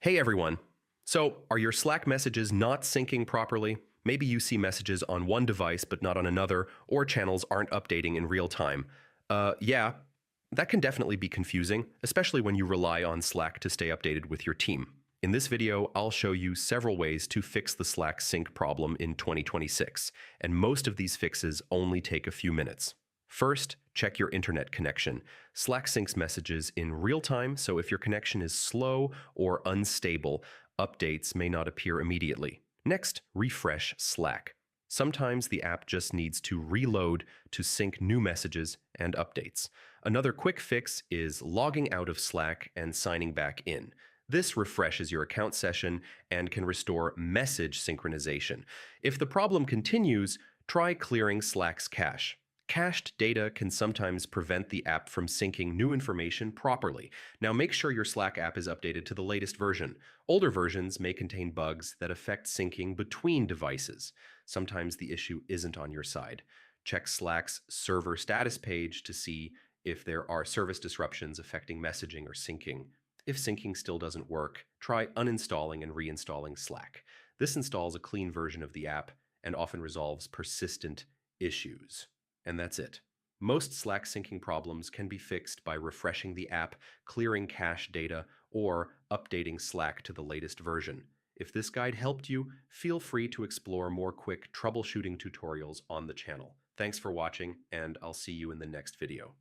Hey everyone. So, are your Slack messages not syncing properly? Maybe you see messages on one device but not on another, or channels aren't updating in real time. Yeah, that can definitely be confusing, especially when you rely on Slack to stay updated with your team. In this video, I'll show you several ways to fix the Slack sync problem in 2026, and most of these fixes only take a few minutes. First, check your internet connection. Slack syncs messages in real time, so if your connection is slow or unstable, updates may not appear immediately. Next, refresh Slack. Sometimes the app just needs to reload to sync new messages and updates. Another quick fix is logging out of Slack and signing back in. This refreshes your account session and can restore message synchronization. If the problem continues, try clearing Slack's cache. Cached data can sometimes prevent the app from syncing new information properly. Now make sure your Slack app is updated to the latest version. Older versions may contain bugs that affect syncing between devices. Sometimes the issue isn't on your side. Check Slack's server status page to see if there are service disruptions affecting messaging or syncing. If syncing still doesn't work, try uninstalling and reinstalling Slack. This installs a clean version of the app and often resolves persistent issues. And that's it. Most Slack syncing problems can be fixed by refreshing the app, clearing cache data, or updating Slack to the latest version. If this guide helped you, feel free to explore more quick troubleshooting tutorials on the channel. Thanks for watching, and I'll see you in the next video.